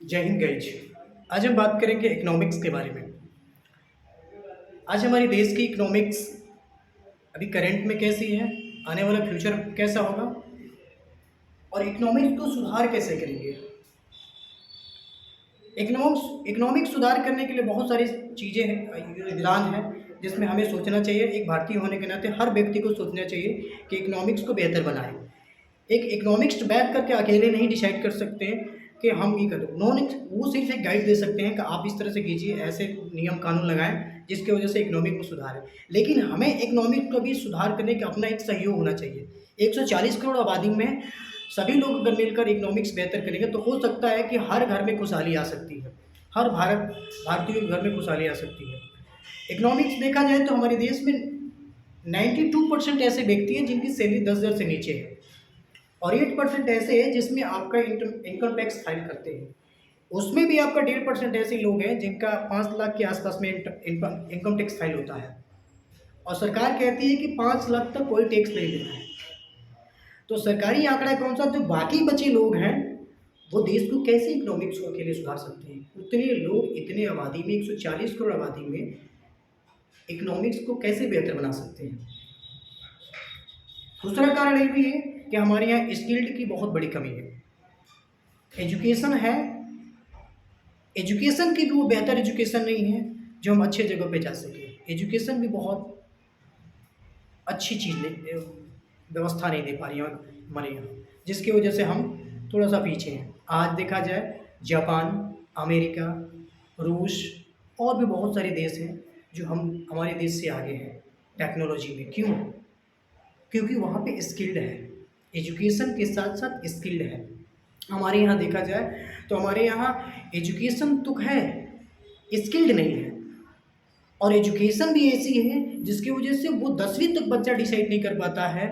जय हिंद गाइज। आज हम बात करेंगे इकोनॉमिक्स के बारे में। आज हमारे देश की इकोनॉमिक्स अभी करंट में कैसी है, आने वाला फ्यूचर कैसा होगा और इकोनॉमिक्स को सुधार कैसे करेंगे। इकोनॉमिक्स सुधार करने के लिए बहुत सारी चीज़ें हैं, योगदान है जिसमें हमें सोचना चाहिए। एक भारतीय होने के नाते हर व्यक्ति को सोचना चाहिए कि इकोनॉमिक्स को बेहतर बनाएं। एक इकोनॉमिक्स बैठ करके अकेले नहीं डिसाइड कर सकते हैं कि हम ये करें। उन्होंने वो सिर्फ एक गाइड दे सकते हैं कि आप इस तरह से कीजिए, ऐसे नियम कानून लगाएं जिसकी वजह से इकोनॉमिक को सुधारें। लेकिन हमें इकोनॉमिक को भी सुधार करने का अपना एक सहयोग होना चाहिए। 140 करोड़ आबादी में सभी लोग अगर मिलकर इकोनॉमिक्स बेहतर करेंगे तो हो सकता है कि हर घर में खुशहाली आ सकती है, हर भारतीय के घर में खुशहाली आ सकती है। इकोनॉमिक्स देखा जाए तो हमारे देश में 92% ऐसे व्यक्ति हैं जिनकी सैलरी 10,000 से नीचे है और 8% ऐसे हैं जिसमें आपका इनकम टैक्स फाइल करते हैं। उसमें भी आपका 1.5% ऐसे लोग हैं जिनका 5 लाख के आसपास में इनकम टैक्स फाइल होता है और सरकार कहती है कि 5 लाख तक कोई टैक्स नहीं देना है। तो सरकारी आंकड़ा कौन सा, जो बाकी बचे लोग हैं वो देश को कैसे इकोनॉमिक्स को अकेले सुधार सकते हैं। उतने लोग, इतने आबादी में, 140 करोड़ आबादी में इकोनॉमिक्स को कैसे बेहतर बना सकते हैं। दूसरा कारण ये भी है कि हमारे यहाँ स्किल्ड की बहुत बड़ी कमी है। एजुकेशन है, एजुकेशन की भी वो बेहतर एजुकेशन नहीं है जो हम अच्छे जगह पे जा सकें। एजुकेशन भी बहुत अच्छी चीज़ नहीं, व्यवस्था नहीं दे पा रही है हमारे यहाँ, जिसकी वजह से हम थोड़ा सा पीछे हैं। आज देखा जाए जापान, अमेरिका, रूस और भी बहुत सारे देश हैं जो हमारे देश से आगे हैं टेक्नोलॉजी में। क्यों? क्योंकि वहाँ पे स्किल्ड है, एजुकेशन के साथ साथ स्किल्ड है। हमारे यहाँ देखा जाए तो हमारे यहाँ एजुकेशन तो है, स्किल्ड नहीं है। और एजुकेशन भी ऐसी है जिसकी वजह से वो 10वीं तक बच्चा डिसाइड नहीं कर पाता है।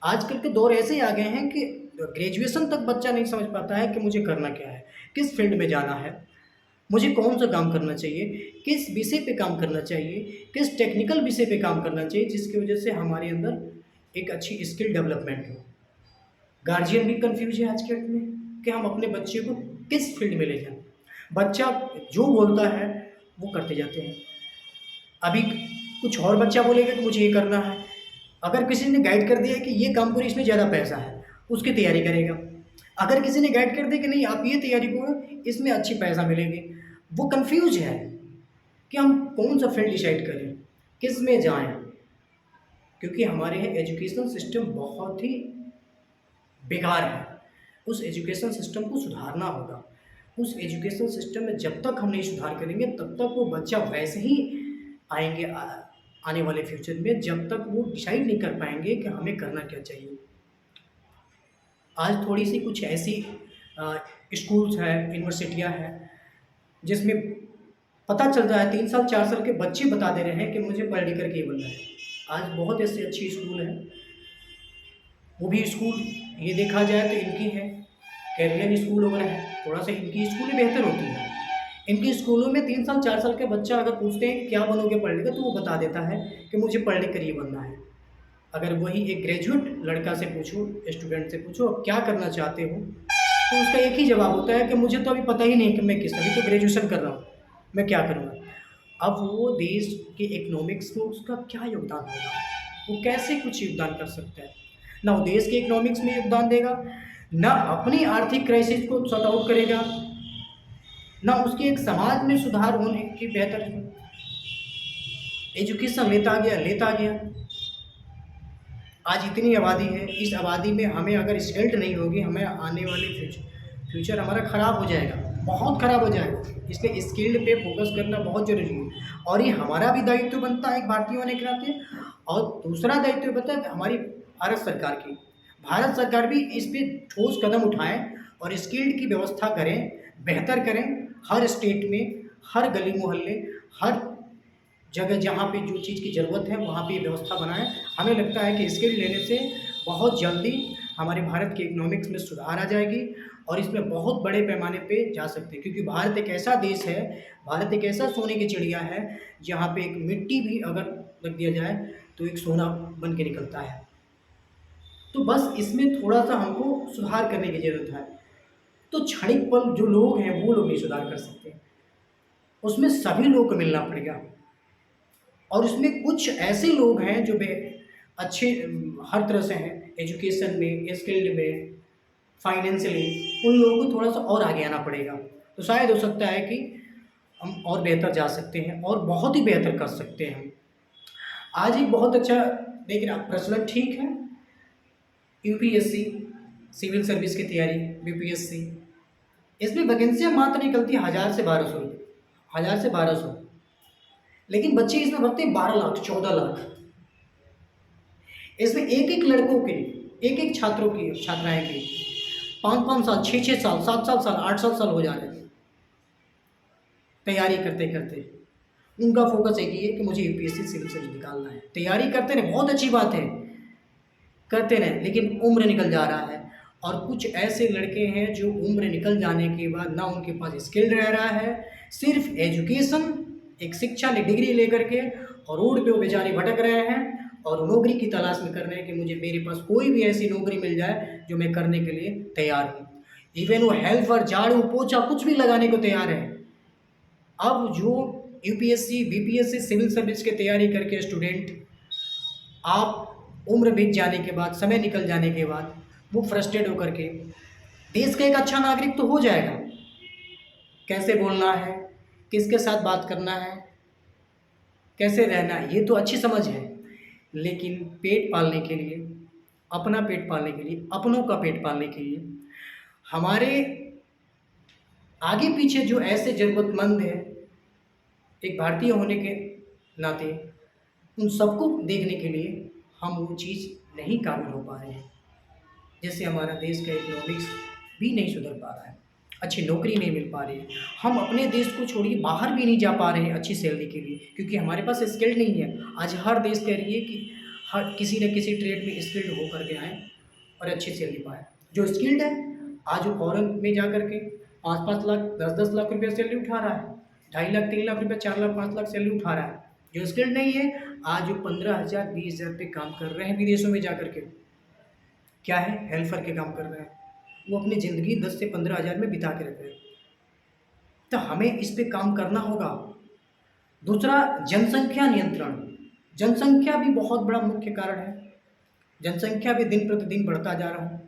आजकल के दौर ऐसे आ गए हैं कि ग्रेजुएशन तक बच्चा नहीं समझ पाता है कि मुझे करना क्या है, किस फील्ड में जाना है, मुझे कौन सा काम करना चाहिए, किस विषय पे काम करना चाहिए, किस टेक्निकल विषय पे काम करना चाहिए, जिसकी वजह से हमारे अंदर एक अच्छी स्किल डेवलपमेंट हो। गार्जियन भी कंफ्यूज है आज के डेट में कि हम अपने बच्चे को किस फील्ड में ले जाएं। बच्चा जो बोलता है वो करते जाते हैं। अभी कुछ और बच्चा बोलेगा कि मुझे ये करना है, अगर किसी ने गाइड कर दिया कि ये काम करो, इसमें ज़्यादा पैसा है, उसकी तैयारी करेगा। अगर किसी ने गाइड कर दिया कि नहीं आप ये तैयारी करो, इसमें अच्छी पैसा मिलेगी, वो कंफ्यूज है कि हम कौन सा फील्ड डिसाइड करें, किस में जाएं। क्योंकि हमारे यहाँ एजुकेशन सिस्टम बहुत ही बेकार है। उस एजुकेशन सिस्टम को सुधारना होगा। उस एजुकेशन सिस्टम में जब तक हम नहीं सुधार करेंगे तब तक वो बच्चा वैसे ही आएंगे आने वाले फ्यूचर में, जब तक वो डिसाइड नहीं कर पाएंगे कि हमें करना क्या चाहिए। आज थोड़ी सी कुछ ऐसी स्कूल्स हैं, यूनिवर्सिटियां हैं जिसमें पता चल रहा है 3 साल 4 साल के बच्चे बता दे रहे हैं कि मुझे पढ़ लिख कर ये बनना है। आज बहुत ऐसी अच्छी स्कूल है, वो भी स्कूल ये देखा जाए तो इनकी है, कैरियर स्कूल वगैरह है, थोड़ा सा इनकी स्कूलें बेहतर होती हैं। इनकी स्कूलों में 3 साल 4 साल के बच्चा अगर पूछते हैं कि क्या बनोगे पढ़ लिख कर, तो वो बता देता है कि मुझे पढ़ लिख कर ये बनना है। अगर वही एक ग्रेजुएट लड़का से पूछो, स्टूडेंट से पूछो अब क्या करना चाहते हो, तो उसका एक ही जवाब होता है कि मुझे तो अभी पता ही नहीं कि मैं किस, अभी तो ग्रेजुएशन कर रहा हूँ, मैं क्या करूँगा। अब वो देश के इकोनॉमिक्स में उसका क्या योगदान होगा, वो कैसे कुछ योगदान कर सकता है। ना वो देश के इकोनॉमिक्स में योगदान देगा, ना अपनी आर्थिक क्राइसिस को सॉर्ट आउट करेगा, ना उसके एक समाज में सुधार होने की बेहतर। एजुकेशन लेता गया। आज इतनी आबादी है, इस आबादी में हमें अगर स्किल्ड नहीं होगी, हमें आने वाले फ्यूचर हमारा ख़राब हो जाएगा, बहुत ख़राब हो जाएगा। इसलिए स्किल्ड पे फोकस करना बहुत ज़रूरी है और ये हमारा भी दायित्व बनता है एक भारतीय होने के नाते। और दूसरा दायित्व बनता है हमारी भारत सरकार की। भारत सरकार भी इस पे ठोस कदम उठाएं और स्किल्ड की व्यवस्था करें, बेहतर करें। हर स्टेट में, हर गली मोहल्ले, हर जगह जहाँ पे जो चीज़ की ज़रूरत है वहाँ पे ये व्यवस्था बनाएं। हमें लगता है कि स्किल लेने से बहुत जल्दी हमारे भारत के इकोनॉमिक्स में सुधार आ जाएगी और इसमें बहुत बड़े पैमाने पे जा सकते हैं। क्योंकि भारत एक ऐसा देश है, भारत एक ऐसा सोने की चिड़िया है जहाँ पे एक मिट्टी भी अगर रख दिया जाए तो एक सोना बन के निकलता है। तो बस इसमें थोड़ा सा हमको सुधार करने की ज़रूरत है। तो क्षणिक पल जो लोग हैं वो लोग नहीं सुधार कर सकते, उसमें सभी लोगों को मिलना पड़ेगा। और उसमें कुछ ऐसे लोग हैं जो बे अच्छे हर तरह से हैं, एजुकेशन में, स्किल्ड में, फाइनेंशियली, उन लोगों को थोड़ा सा और आगे आना पड़ेगा। तो शायद हो सकता है कि हम और बेहतर जा सकते हैं और बहुत ही बेहतर कर सकते हैं। आज एक बहुत अच्छा देखिए आप प्रचलन ठीक है, यूपीएससी सिविल सर्विस की तैयारी, बीपीएससी, इसमें वैकेंसियाँ मात्र निकलती हैं 1000 से 1200, 1000 से 1200, लेकिन बच्चे इसमें भरते हैं 12 लाख, 14 लाख। इसमें एक एक लड़कों के, एक एक छात्रों की, छात्राएं की 5-5 साल, 6-6 साल, 7-7 साल, 8-7 साल हो जा रहे हैं तैयारी करते करते। उनका फोकस एक ही है कि मुझे यूपीएससी सिविल सर्विस निकालना है। तैयारी करते रहे, बहुत अच्छी बात है, करते रहें, लेकिन उम्र निकल जा रहा है। और कुछ ऐसे लड़के हैं जो उम्र निकल जाने के बाद ना उनके पास स्किल रह रहा है, सिर्फ एजुकेशन, एक शिक्षा ले डिग्री लेकर के, और रोड पे वो बेचारे भटक रहे हैं और नौकरी की तलाश में कर रहे हैं कि मुझे मेरे पास कोई भी ऐसी नौकरी मिल जाए जो मैं करने के लिए तैयार हूँ। इवन वो हेल्पर, झाड़ू पोछा कुछ भी लगाने को तैयार है। अब जो यूपीएससी बीपीएससी सिविल सर्विस की तैयारी करके स्टूडेंट, आप उम्र बीत जाने के बाद, समय निकल जाने के बाद, वो फ्रस्ट्रेट होकर के देश का एक अच्छा नागरिक तो हो जाएगा, कैसे बोलना है, किसके साथ बात करना है, कैसे रहना है, ये तो अच्छी समझ है, लेकिन पेट पालने के लिए, अपना पेट पालने के लिए, अपनों का पेट पालने के लिए, हमारे आगे पीछे जो ऐसे ज़रूरतमंद हैं, एक भारतीय होने के नाते उन सबको देखने के लिए हम वो चीज़ नहीं काबिल हो पा रहे हैं। जैसे हमारा देश का इकोनॉमिक्स भी नहीं सुधर पा रहा है, अच्छी नौकरी नहीं मिल पा रही है, हम अपने देश को छोड़िए बाहर भी नहीं जा पा रहे हैं अच्छी सैलरी के लिए, क्योंकि हमारे पास स्किल्ड नहीं है। आज हर देश कह रही है कि हर किसी न किसी ट्रेड में स्किल्ड होकर के आए और अच्छी सैलरी पाए। जो स्किल्ड है आज वो फॉरेन में जा कर के 5-5 लाख, 10-10 लाख रुपया सैलरी उठा रहा है, 2.5 लाख 3 लाख रुपया, 4 लाख 5 लाख सैलरी उठा रहा है। जो स्किल्ड नहीं है आज वो 15,000 20,000 पे काम कर रहे हैं विदेशों में जा कर के, क्या है, हेल्पर के काम कर रहे हैं, वो अपनी ज़िंदगी 10 से 15,000 में बिता के रख रहे हैं। तो हमें इस पे काम करना होगा। दूसरा, जनसंख्या नियंत्रण, जनसंख्या भी बहुत बड़ा मुख्य कारण है, जनसंख्या भी दिन प्रतिदिन बढ़ता जा रहा है,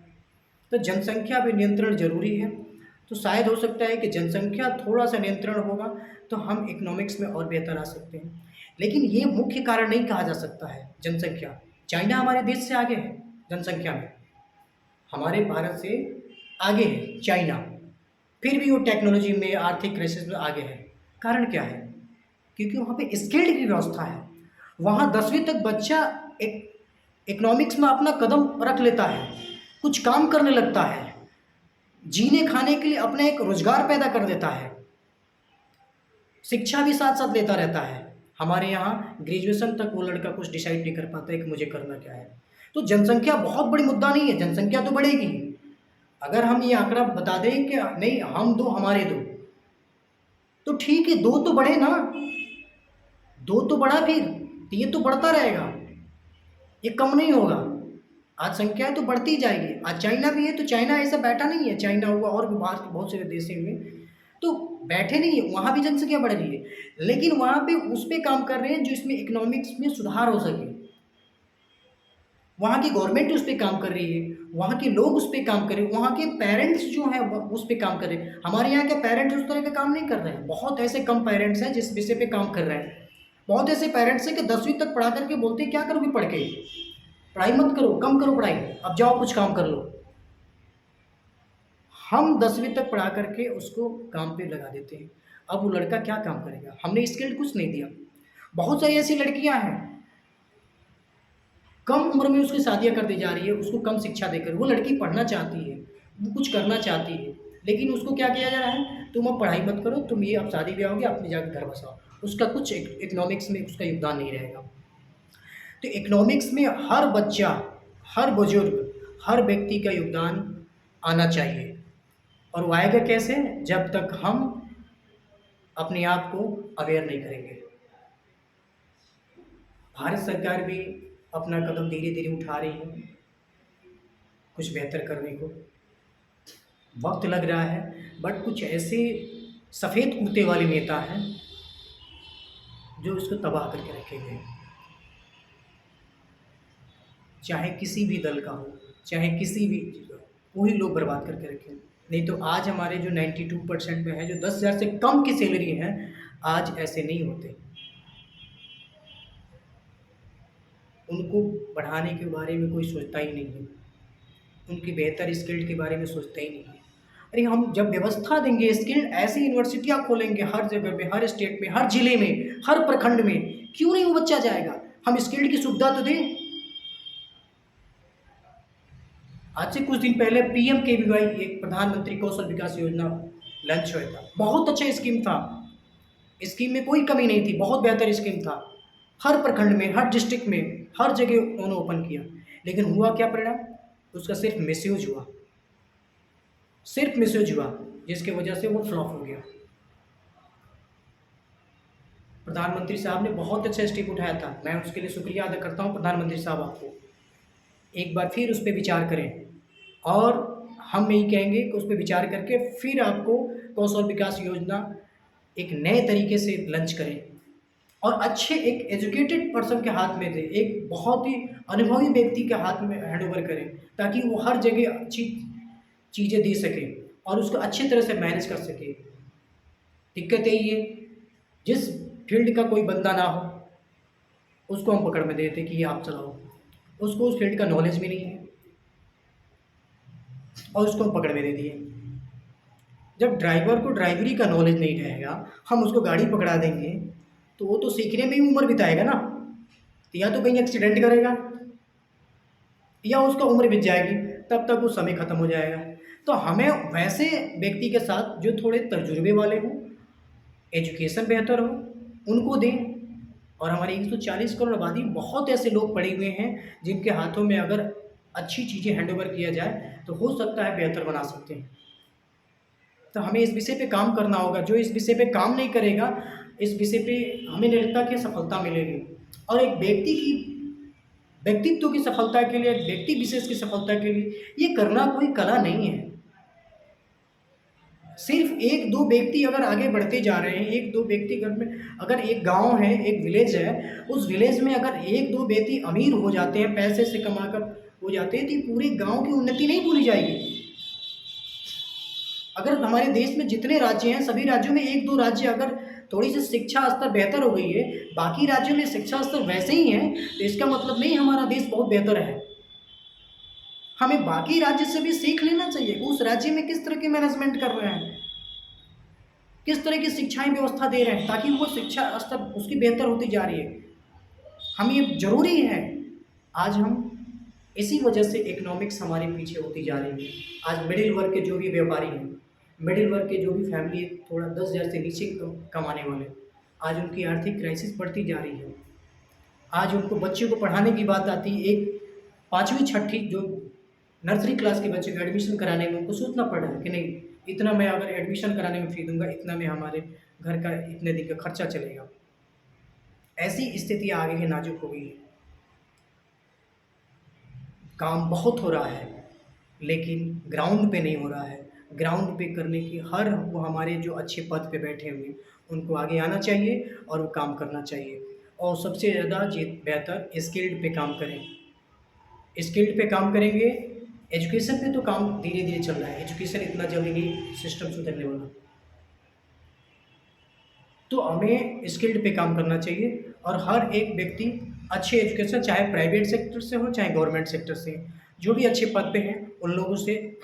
तो जनसंख्या पे नियंत्रण जरूरी है। तो शायद हो सकता है कि जनसंख्या थोड़ा सा नियंत्रण होगा तो हम इकोनॉमिक्स में और बेहतर आ सकते हैं, लेकिन ये मुख्य कारण नहीं कहा जा सकता है। जनसंख्या, चाइना हमारे देश से आगे है जनसंख्या में, हमारे भारत से आगे है चाइना, फिर भी वो टेक्नोलॉजी में, आर्थिक क्राइसिस में आगे है। कारण क्या है? क्योंकि वहाँ पे स्किल्ड की व्यवस्था है। वहाँ 10वीं तक बच्चा एक इकोनॉमिक्स में अपना कदम रख लेता है, कुछ काम करने लगता है, जीने खाने के लिए अपना एक रोजगार पैदा कर देता है, शिक्षा भी साथ साथ लेता रहता है। हमारे यहाँ ग्रेजुएशन तक वो लड़का कुछ डिसाइड नहीं कर पाता है कि मुझे करना क्या है। तो जनसंख्या बहुत बड़ी मुद्दा नहीं है, जनसंख्या तो बढ़ेगी। अगर हम ये आंकड़ा बता दें कि नहीं हम दो हमारे दो, तो ठीक है, दो तो बढ़े ना, दो तो बढ़ा, फिर ये तो बढ़ता रहेगा, ये कम नहीं होगा। आज संख्याएं तो बढ़ती जाएगी। आज चाइना भी है तो चाइना ऐसा बैठा नहीं है, चाइना हुआ और भी बाहर के बहुत सारे देश हुए तो बैठे नहीं है, वहाँ भी जनसंख्या बढ़ रही है, लेकिन वहाँ पे उस पर काम कर रहे हैं जो इसमें इकोनॉमिक्स में सुधार हो सके। वहाँ की गवर्नमेंट उस पर काम कर रही है, वहाँ के लोग उस पर काम कर रहे हैं, वहाँ के पेरेंट्स जो हैं उस पर काम कर रहे हैं। हमारे यहाँ के पेरेंट्स उस तरह का काम नहीं कर रहे हैं, बहुत ऐसे कम पेरेंट्स हैं जिस विषय पे काम कर रहे हैं। बहुत ऐसे पेरेंट्स हैं कि 10वीं तक पढ़ा करके बोलते हैं क्या करोगे पढ़ के, पढ़ाई मत करो, कम करो पढ़ाई, अब जाओ कुछ काम कर लो। हम 10वीं तक पढ़ा करके उसको काम पे लगा देते हैं, अब वो लड़का क्या काम करेगा, हमने स्किल कुछ नहीं दिया। बहुत सारी ऐसी लड़कियां हैं, कम उम्र में उसकी शादियां कर दी जा रही है, उसको कम शिक्षा देकर। वो लड़की पढ़ना चाहती है, वो कुछ करना चाहती है, लेकिन उसको क्या किया जा रहा है, तुम अब पढ़ाई मत करो, तुम ये अब शादी ब्याह होगी, अपने जाकर घर बसाओ। उसका कुछ इकोनॉमिक्स में उसका योगदान नहीं रहेगा। तो इकोनॉमिक्स में हर बच्चा, हर बुजुर्ग, हर व्यक्ति का योगदान आना चाहिए। और वो आएगा कैसे? जब तक हम अपने आप को अवेयर नहीं करेंगे। भारत सरकार भी अपना कदम धीरे धीरे उठा रही है कुछ बेहतर करने को। वक्त लग रहा है, बट कुछ ऐसे सफ़ेद कुर्ते वाले नेता हैं जो इसको तबाह करके रखेंगे, चाहे किसी भी दल का हो, चाहे किसी भी चीज़ का हो, वही लोग बर्बाद करके रखें। नहीं तो आज हमारे जो 92% में है, जो 10,000 से कम की सैलरी है, आज ऐसे नहीं होते। उनको बढ़ाने के बारे में कोई सोचता ही नहीं है, उनकी बेहतर स्किल्ड के बारे में सोचता ही नहीं है। अरे हम जब व्यवस्था देंगे, स्किल्ड ऐसी यूनिवर्सिटियाँ खोलेंगे हर जगह पे, हर स्टेट में, हर ज़िले में, हर प्रखंड में, क्यों नहीं वो बच्चा जाएगा? हम स्किल्ड की सुविधा तो दें। आज से कुछ दिन पहले पीएमकेवीवाई, एक प्रधानमंत्री कौशल विकास योजना लॉन्च हुआ था। बहुत अच्छा स्कीम था, स्कीम में कोई कमी नहीं थी, बहुत बेहतर स्कीम था। हर प्रखंड में, हर डिस्ट्रिक्ट में, हर जगह उन्होंने ओपन किया, लेकिन हुआ क्या परिणाम? उसका सिर्फ मिसयूज हुआ, सिर्फ मिसयूज हुआ, जिसकी वजह से वो फ्लॉप हो गया। प्रधानमंत्री साहब ने बहुत अच्छा स्टेप उठाया था, मैं उसके लिए शुक्रिया अदा करता हूँ प्रधानमंत्री साहब आपको। एक बार फिर उस पर विचार करें, और हम यही कहेंगे कि उस पर विचार करके फिर आपको कौशल विकास योजना एक नए तरीके से लॉन्च करें, और अच्छे एक एजुकेटेड पर्सन के हाथ में दें, एक बहुत ही अनुभवी व्यक्ति के हाथ में हैंडओवर करें, ताकि वो हर जगह अच्छी चीज़ें दे सके और उसको अच्छी तरह से मैनेज कर सके। दिक्कत यही है, जिस फील्ड का कोई बंदा ना हो, उसको हम पकड़ में देते कि ये आप चलाओ, उसको उस फील्ड का नॉलेज भी नहीं है और उसको हम पकड़ में दे दिए। जब ड्राइवर को ड्राइवरी का नॉलेज नहीं रहेगा, हम उसको गाड़ी पकड़ा देंगे, तो वो तो सीखने में ही उम्र बिताएगा ना, तो या तो कहीं एक्सीडेंट करेगा या उसका उम्र बीत जाएगी, तब तक वो समय ख़त्म हो जाएगा। तो हमें वैसे व्यक्ति के साथ जो थोड़े तजुर्बे वाले हों, एजुकेशन बेहतर हो, उनको दें। और हमारी 140 करोड़ आबादी, बहुत ऐसे लोग पड़े हुए हैं जिनके हाथों में अगर अच्छी चीज़ें हैंडओवर किया जाए तो हो सकता है बेहतर बना सकते हैं। तो हमें इस विषय पे काम करना होगा। जो इस विषय पे काम नहीं करेगा, इस विषय पे हमें नहीं लगता कि सफलता मिलेगी। और एक व्यक्ति की व्यक्तित्व की सफलता के लिए, एक व्यक्ति विशेष की सफलता के लिए ये करना कोई कला नहीं है। सिर्फ एक दो व्यक्ति अगर आगे बढ़ते जा रहे हैं, एक दो व्यक्ति घर में, अगर एक गांव है, एक विलेज है, उस विलेज में अगर एक दो व्यक्ति अमीर हो जाते हैं, पैसे से कमाकर हो जाते हैं, तो ये पूरे गांव की उन्नति नहीं भूली जाएगी। अगर हमारे देश में जितने राज्य हैं, सभी राज्यों में एक दो राज्य अगर थोड़ी सी शिक्षा स्तर बेहतर हो गई है, बाकी राज्यों में शिक्षा स्तर वैसे ही है, तो इसका मतलब नहीं हमारा देश बहुत बेहतर है। हमें बाकी राज्य से भी सीख लेना चाहिए कि उस राज्य में किस तरह की मैनेजमेंट कर रहे हैं, किस तरह की शिक्षाएं व्यवस्था दे रहे हैं, ताकि वो शिक्षा स्तर उसकी बेहतर होती जा रही है। हम ये ज़रूरी है। आज हम इसी वजह से इकोनॉमिक्स हमारे पीछे होती जा रही है। आज मिडिल वर्ग के जो भी व्यापारी हैं, मिडिल वर्ग के जो भी फैमिली थोड़ा 10,000 से नीचे कमाने वाले, आज उनकी आर्थिक क्राइसिस बढ़ती जा रही है। आज उनको बच्चे को पढ़ाने की बात आती है, एक 5वीं छठी जो नर्सरी क्लास के बच्चे को एडमिशन कराने में उनको सोचना पड़ रहा है कि नहीं, इतना मैं अगर एडमिशन कराने में फ़ी दूँगा, इतना में हमारे घर का इतने दिन का खर्चा चलेगा। ऐसी स्थिति आ गई है, नाज़ुक हो गई है। काम बहुत हो रहा है, लेकिन ग्राउंड पे नहीं हो रहा है। ग्राउंड पे करने की हर वो हमारे जो अच्छे पद पे बैठे हुए, उनको आगे आना चाहिए और वो काम करना चाहिए। और सबसे ज़्यादा जे बेहतर स्किल्ड पे काम करें। स्किल्ड पे काम करेंगे, एजुकेशन पे तो काम धीरे-धीरे चल रहा है। एजुकेशन इतना जल्दी नहीं सिस्टम सुधरने वाला। तो हमें स्किल्ड पे काम करना चाहिए, और हर एक व्यक्ति अच्छे एजुकेशन, चाहे प्राइवेट सेक्टर से हो, चाहे गवर्नमेंट सेक्टर से, जो भी अच्छे पद पे हैं, उन लोगों से,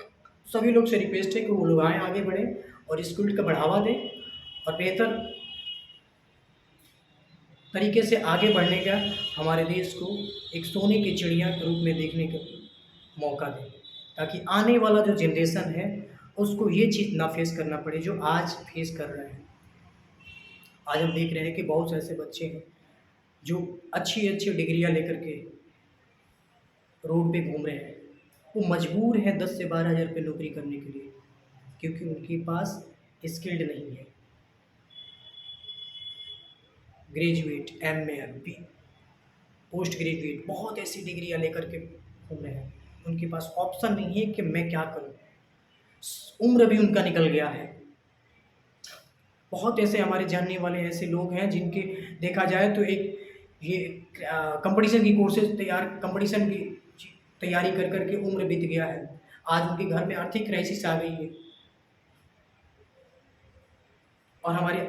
सभी लोग से रिक्वेस्ट है कि वो लोग आएँ, आगे बढ़ें और स्किल्ड का बढ़ावा दें, और बेहतर तरीके से आगे बढ़ने का हमारे देश को एक सोने की चिड़िया के रूप में देखने का मौका दें, ताकि आने वाला जो जनरेशन है, उसको ये चीज़ ना फेस करना पड़े जो आज फेस कर रहे हैं। आज हम देख रहे हैं कि बहुत से ऐसे बच्चे हैं जो अच्छी-अच्छी डिग्रियाँ लेकर के रोड पे घूम रहे हैं। वो मजबूर हैं 10 से 12,000 रुपए नौकरी करने के लिए, क्योंकि उनके पास स्किल्ड नहीं है। Graduate, MA, B post graduate, बहुत ऐसी डिग्रियाँ लेकर के घूम रहे हैं। उनके पास ऑप्शन नहीं है कि मैं क्या करूँ? उम्र भी उनका निकल गया है। बहुत ऐसे हमारे जानने वाले ऐसे लोग हैं जिनके देखा जाए तो एक ये कंपटीशन की कोर्सेज कंपटीशन की तैयारी कर कर के उम्र बीत गया है। आज उनके घर में आर्थिक क्राइसिस आ गई है और हमारे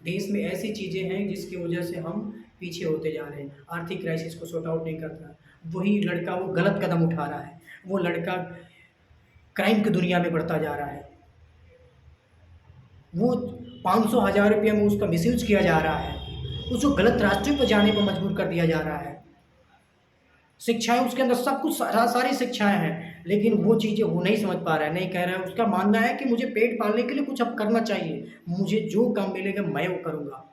देश में ऐसी चीज़ें हैं जिसकी वजह से हम पीछे होते जा रहे हैं। आर्थिक क्राइसिस को सॉर्ट आउट नहीं करता। वही लड़का वो गलत कदम उठा रहा है। वो लड़का क्राइम की दुनिया में बढ़ता जा रहा है। वो 500 हज़ार रुपये में उसका मिसयूज़ किया जा रहा है। उसको गलत रास्ते पर जाने पर मजबूर कर दिया जा रहा है। शिक्षाएँ उसके अंदर सब कुछ सारी शिक्षाएँ हैं, लेकिन वो चीज़ें वो नहीं समझ पा रहा है, नहीं कह रहा है। उसका मानना है कि मुझे पेट पालने के लिए कुछ अब करना चाहिए, मुझे जो काम मिलेगा मैं वो करूँगा।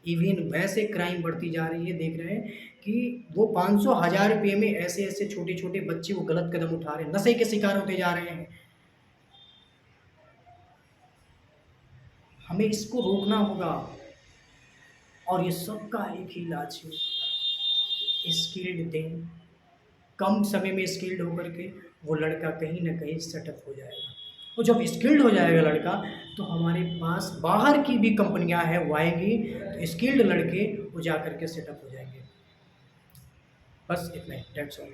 इवन वैसे क्राइम बढ़ती जा रही है, देख रहे हैं कि वो 500 हज़ार रुपये में ऐसे-ऐसे छोटे-छोटे बच्चे वो गलत कदम उठा रहे हैं, नशे के शिकार होते जा रहे हैं। हमें इसको रोकना होगा और ये सबका एक ही इलाज है, स्किल्ड दें। कम समय में स्किल्ड होकर के वो लड़का कहीं न कहीं सेटअप हो जाएगा। और जब स्किल्ड हो जाएगा लड़का, तो हमारे पास बाहर की भी कंपनियाँ हैं वो आएँगी, तो स्किल्ड लड़के वो जा कर के सेटअप हो जाएँगे। बस इतना ही, दैट्स ऑल।